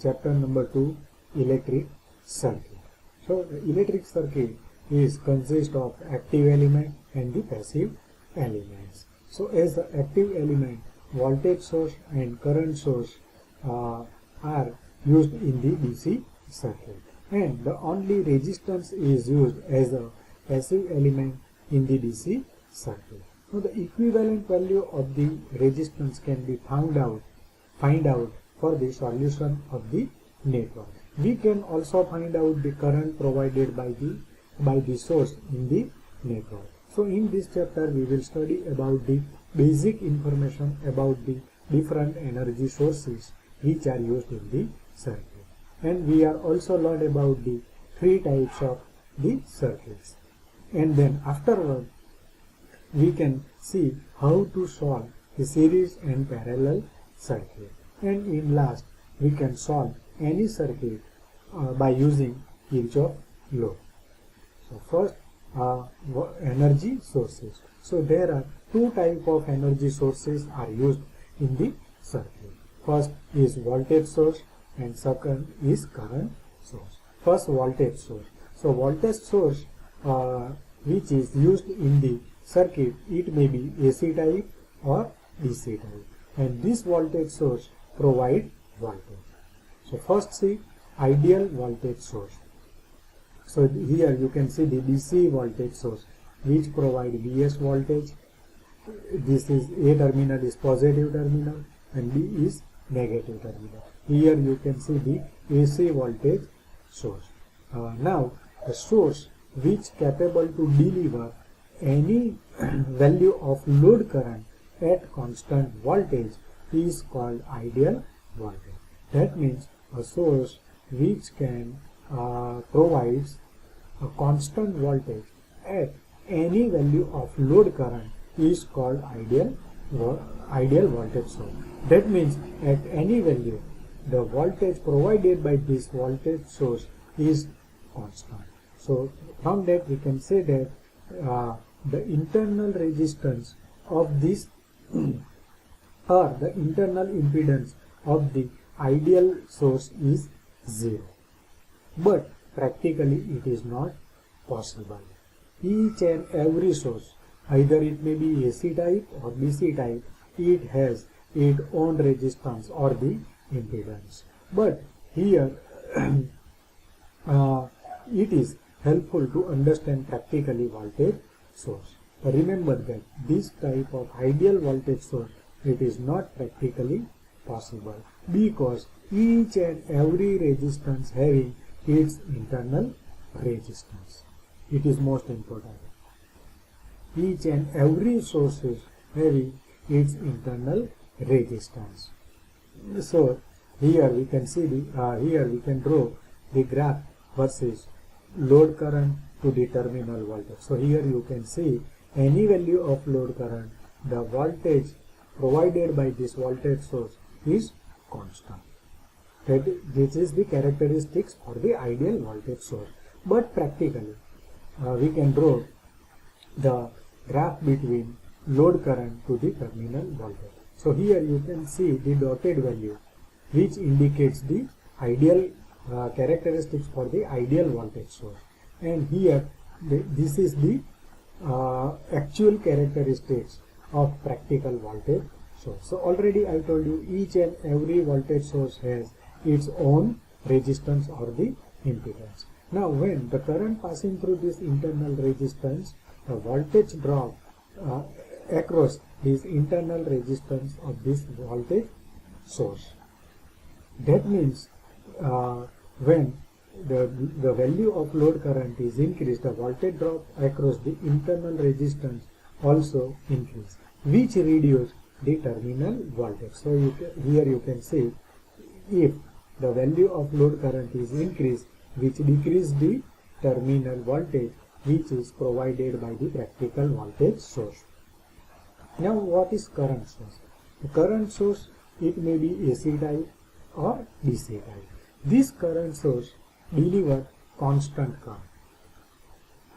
chapter number 2, electric circuit. So electric circuit is consist of active element and the passive elements. So as the active element, voltage source and current source are used in the DC circuit, and the only resistance is used as a passive element in the DC circuit. Now the equivalent value of the resistance can be find out for the solution of the network. We can also find out the current provided by the source in the network. So in this chapter we will study about the basic information about the different energy sources which are used in the circuit, and we are also learned about the three types of the circuits, and then afterward we can see how to solve the series and parallel circuit, and in last we can solve any circuit by using Kirchhoff law. So first, energy sources. So there are two types of energy sources are used in the circuit. First is voltage source and second is current source. First, voltage source. So voltage source which is used in the circuit, it may be AC type or DC type, and this voltage source provide voltage. So first see ideal voltage source. So here you can see the DC voltage source which provide Vs voltage. This is A terminal is positive terminal and B is negative terminal. Here you can see the AC voltage source. Now the source which capable to deliver any value of load current at constant voltage is called ideal voltage. That means a source which can provides a constant voltage at any value of load current is called ideal voltage source. That means at any value the voltage provided by this voltage source is constant. So from that we can say that the internal resistance of this or the internal impedance of the ideal source is 0. But practically it is not possible. Each and every source, either it may be AC type or DC type, it has its own resistance or the impedance. But here it is helpful to understand practically voltage source. Remember that this type of ideal voltage source, it is not practically possible because each and every resistance having its internal resistance. It is most important. Each and every source is having its internal resistance. So here we can see here we can draw the graph versus load current to the terminal voltage. So here you can see any value of load current, the voltage provided by this voltage source is constant. This is the characteristics for the ideal voltage source. But practically we can draw the graph between load current to the terminal voltage. So here you can see the dotted value which indicates the ideal characteristics for the ideal voltage source, and here this is the actual characteristics of practical voltage source. So already I told you each and every voltage source has its own resistance or the impedance. Now when the current passing through this internal resistance, the voltage drop across this internal resistance of this voltage source. That means when the value of load current is increased, the voltage drop across the internal resistance also increase, which reduce the terminal voltage. So here you can see if the value of load current is increased, which decrease the terminal voltage which is provided by the practical voltage source. Now what is current source? The current source, it may be AC type or DC type. This current source deliver constant current.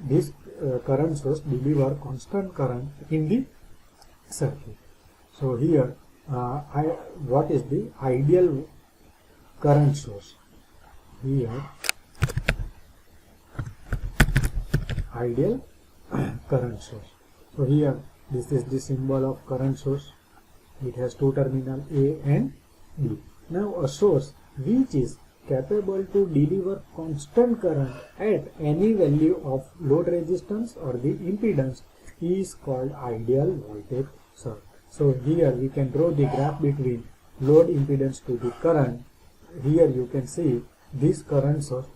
This current source deliver constant current in the circuit. So here what is the ideal current source. Here ideal current source. So here this is the symbol of current source. It has two terminals A and B. Now a source which is capable to deliver constant current at any value of load resistance or the impedance is called ideal voltage source. So here we can draw the graph between load impedance to the current. Here you can see this current source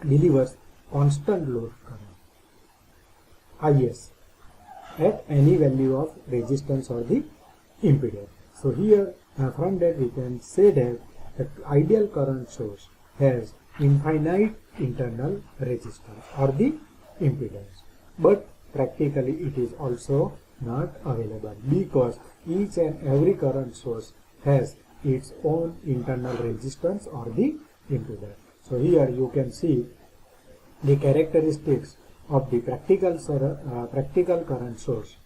delivers constant load current IS at any value of resistance or the impedance. So here from that we can say that the ideal current source has infinite internal resistance or the impedance, but practically it is also not available because each and every current source has its own internal resistance or the impedance. So here you can see the characteristics of the practical current source,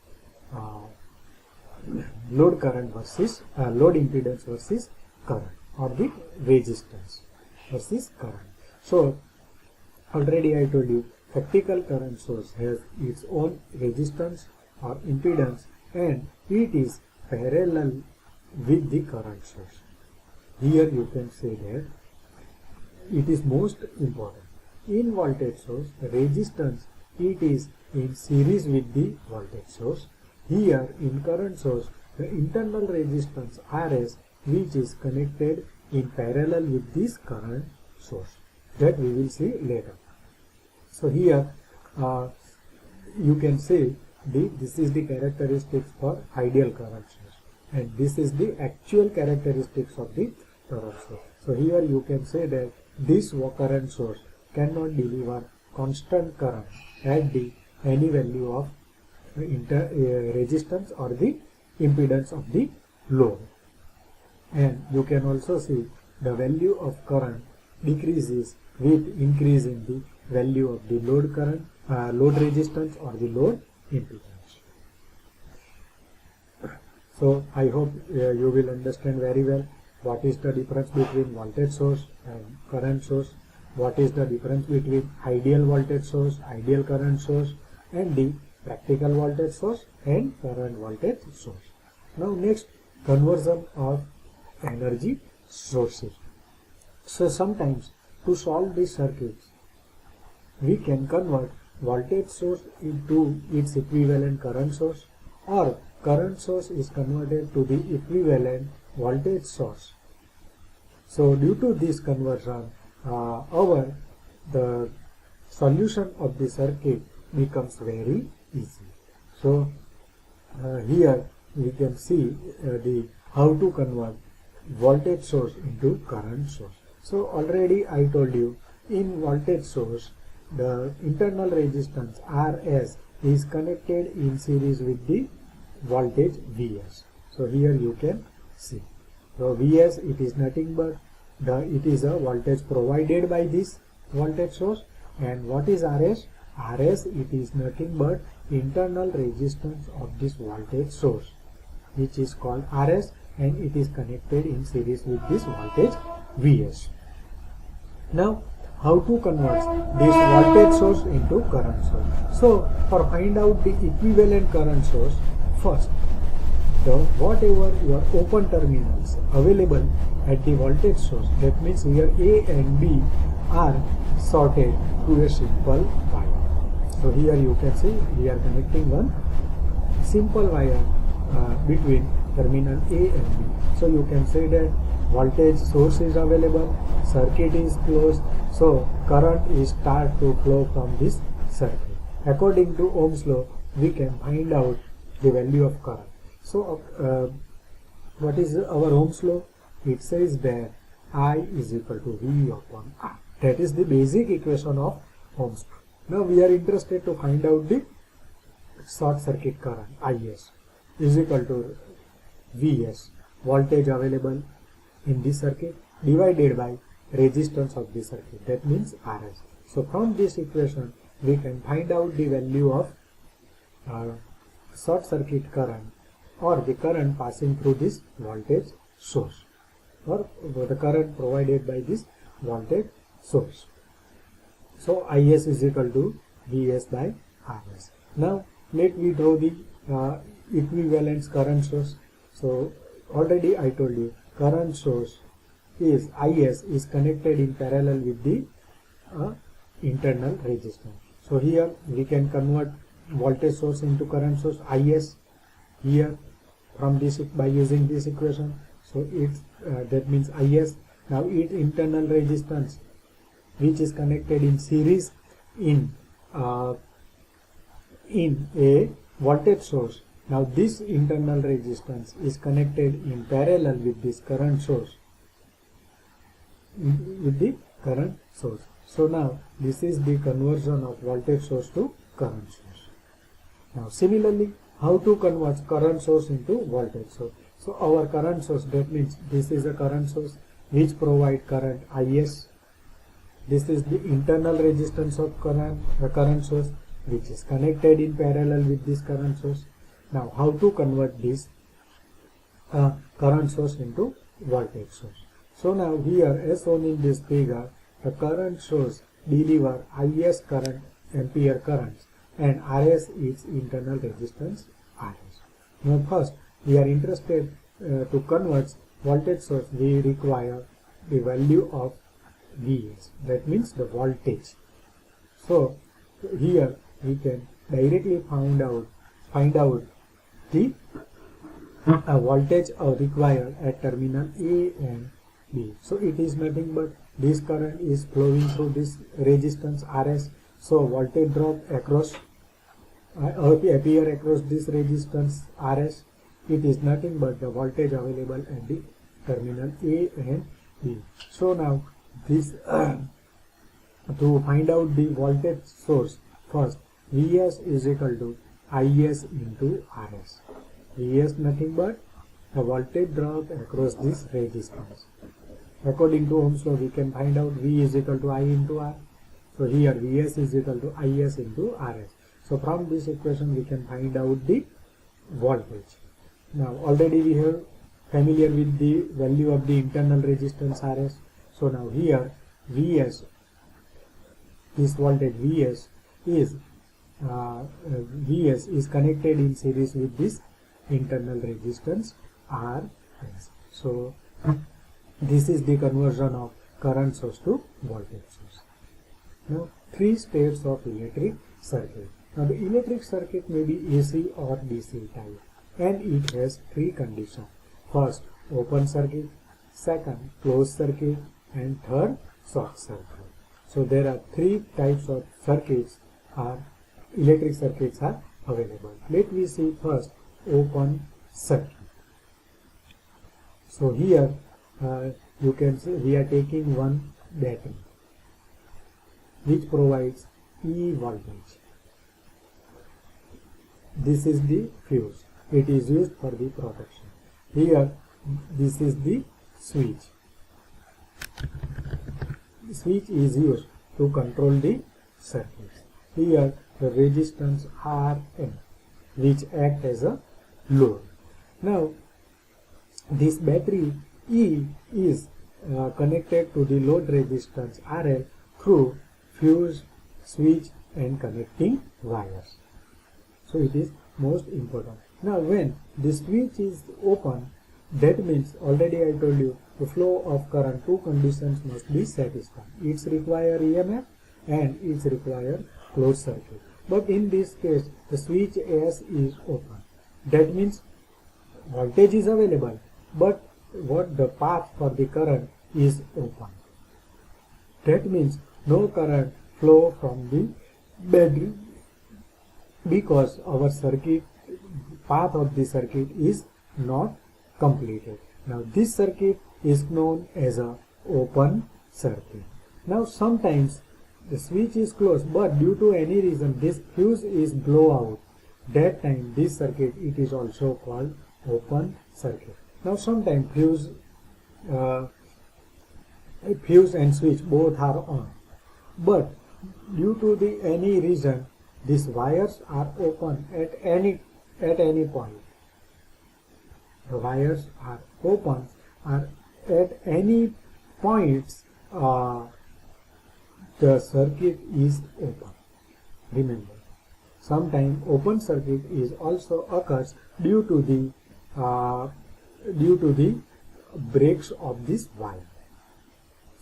load current versus load impedance versus current, or the resistance versus current. So already I told you practical current source has its own resistance or impedance and it is parallel with the current source. Here you can say that it is most important. In voltage source, resistance, it is in series with the voltage source. Here in current source, the internal resistance Rs, which is connected in parallel with this current source, that we will see later. So here you can say this is the characteristics for ideal current source and this is the actual characteristics of the current source. So here you can say that this current source cannot deliver constant current at the any value of resistance or the impedance of the load. And you can also see the value of current decreases with increase in the value of the load current, load resistance or the load impedance. So I hope you will understand very well what is the difference between voltage source and current source, what is the difference between ideal voltage source, ideal current source and the practical voltage source and current voltage source. Now next, conversion of energy sources. So sometimes to solve these circuits we can convert voltage source into its equivalent current source, or current source is converted to the equivalent voltage source. So due to this conversion, the solution of the circuit becomes very easy. So here we can see how to convert voltage source into current source. So already I told you in voltage source the internal resistance Rs is connected in series with the voltage Vs. So here you can see. So Vs, it is nothing but it is a voltage provided by this voltage source, and what is Rs? Rs, it is nothing but internal resistance of this voltage source, which is called Rs, and it is connected in series with this voltage Vs. Now how to convert this voltage source into current source? So for find out the equivalent current source, first whatever your open terminals available at the voltage source, that means here A and B are sorted to a simple wire. So here you can see we are connecting one simple wire between terminal A and B. So you can say that voltage source is available, circuit is closed, so current is start to flow from this circuit. According to Ohm's law, we can find out the value of current. So what is our Ohm's law? It says that I is equal to V upon R. That is the basic equation of Ohm's law. Now we are interested to find out the short circuit current, IS, is equal to Vs, voltage available in this circuit, divided by resistance of the circuit, that means Rs. So from this equation we can find out the value of short circuit current or the current passing through this voltage source. or the current provided by this voltage source. So Is is equal to Vs by Rs. Now let me draw the equivalence current source. So already I told you current source is Is is connected in parallel with the internal resistance. So here we can convert voltage source into current source Is here from this by using this equation. So it's that means Is. Now its internal resistance, which is connected in series in a voltage source. Now this internal resistance is connected in parallel with this current source, So now this is the conversion of voltage source to current source. Now similarly, how to convert current source into voltage source? So our current source, that means this is a current source which provide current Is. This is the internal resistance of current source which is connected in parallel with this current source. Now how to convert this current source into voltage source? So now here, as shown in this figure, the current source deliver Is current, ampere currents, and Rs is internal resistance Rs. Now first we are interested to convert voltage source. We require the value of Vs, that means the voltage. So here we can directly find out the voltage required at terminal A and B. So it is nothing but this current is flowing through this resistance Rs. So voltage drop across appear across this resistance Rs. It is nothing but the voltage available at the terminal A and B. So now this to find out the voltage source, first Vs is equal to Is into Rs. Vs nothing but the voltage drop across this resistance. According to Ohm's law, we can find out V is equal to I into R. So here Vs is equal to Is into Rs. So from this equation we can find out the voltage. Now already we have familiar with the value of the internal resistance Rs. So now here Vs, this voltage Vs is connected in series with this internal resistance Rs. So this is the conversion of current source to voltage source. Now three states of electric circuit. Now the electric circuit may be AC or DC type, and it has three conditions. First, open circuit, second, closed circuit, and third, short circuit. So there are three types of circuits electric circuits are available. Let me see first open circuit. So here you can see we are taking one battery which provides E voltage. This is the fuse. It is used for the protection. Here this is the switch. The switch is used to control the circuits. Here the resistance Rn, which act as a load. Now this battery E is connected to the load resistance RL through fuse, switch, and connecting wires. So it is most important. Now when the switch is open, that means already I told you the flow of current, two conditions must be satisfied. It's require EMF and it's require closed circuit. But in this case the switch S is open. That means voltage is available, but what the path for the current is open. That means no current flow from the battery because our circuit path of the circuit is not completed. Now this circuit is known as a open circuit. Now sometimes the switch is closed, but due to any reason this fuse is blow out. That time this circuit it is also called open circuit. Now sometimes fuse and switch both are on, but due to the any reason these wires are open at any point. The wires are open at any points the circuit is open. Remember, sometimes open circuit is also occurs due to the breaks of this wire.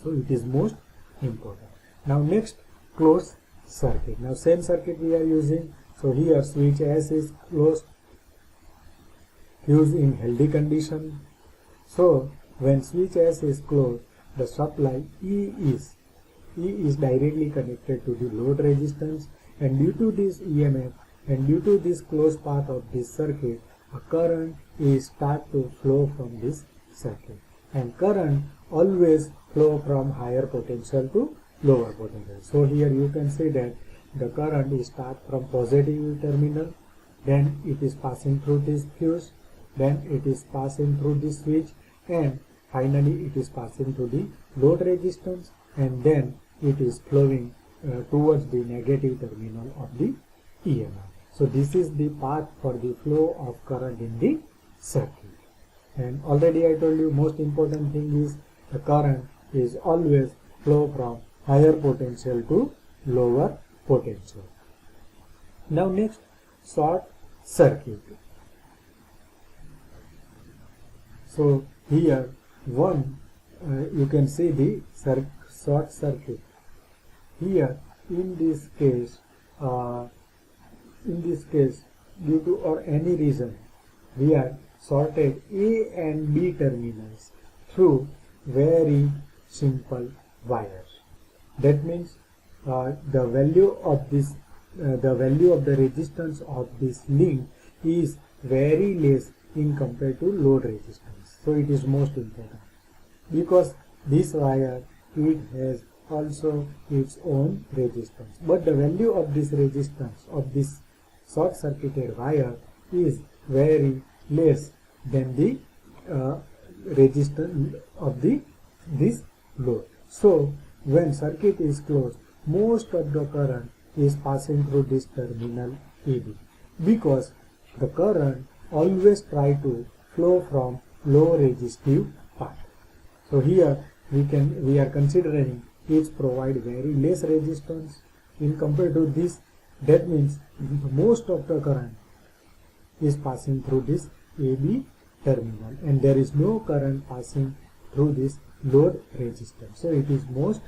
So it is most important. Now next, closed circuit. Now same circuit we are using. So here switch S is closed, fuse in healthy condition. So when switch S is closed, the supply E is directly connected to the load resistance, and due to this EMF and due to this closed path of this circuit, a current is start to flow from this circuit, and current always flow from higher potential to lower potential. So here you can see that the current is start from positive terminal, then it is passing through this fuse, then it is passing through this switch, and finally it is passing through the load resistance, and then it is flowing towards the negative terminal of the EMF. So this is the path for the flow of current in the circuit. And already I told you, most important thing is the current is always flow from higher potential to lower potential. Now next, short circuit. So here you can see the short circuit. Here in this case due to or any reason, we are sorted A and B terminals through very simple wires. That means the value of the resistance of this link is very less in compared to load resistance. So it is most important, because this wire, it has also its own resistance, but the value of this resistance of this short circuited wire is very less than the resistance of this load. So when circuit is closed, most of the current is passing through this terminal AB, because the current always try to flow from low resistive path. So here we are considering it provide very less resistance in compared to this. That means most of the current is passing through this AB terminal, and there is no current passing through this load resistance. So it is most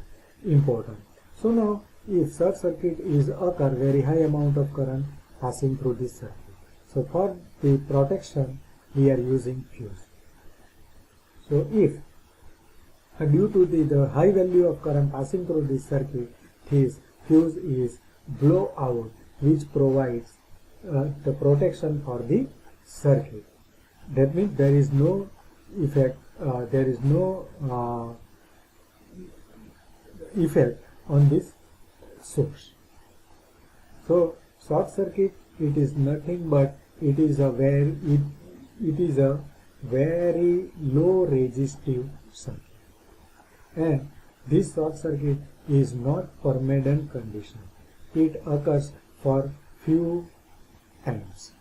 important. So now if short circuit is occur, very high amount of current passing through this circuit. So for the protection we are using fuse. So if due to the high value of current passing through this circuit, this fuse is blow out, which provides the protection for the circuit. That means there is no effect, effect on this source. So short circuit, it is nothing but it is a very low resistive circuit, and this short circuit is not permanent condition. It occurs for few times.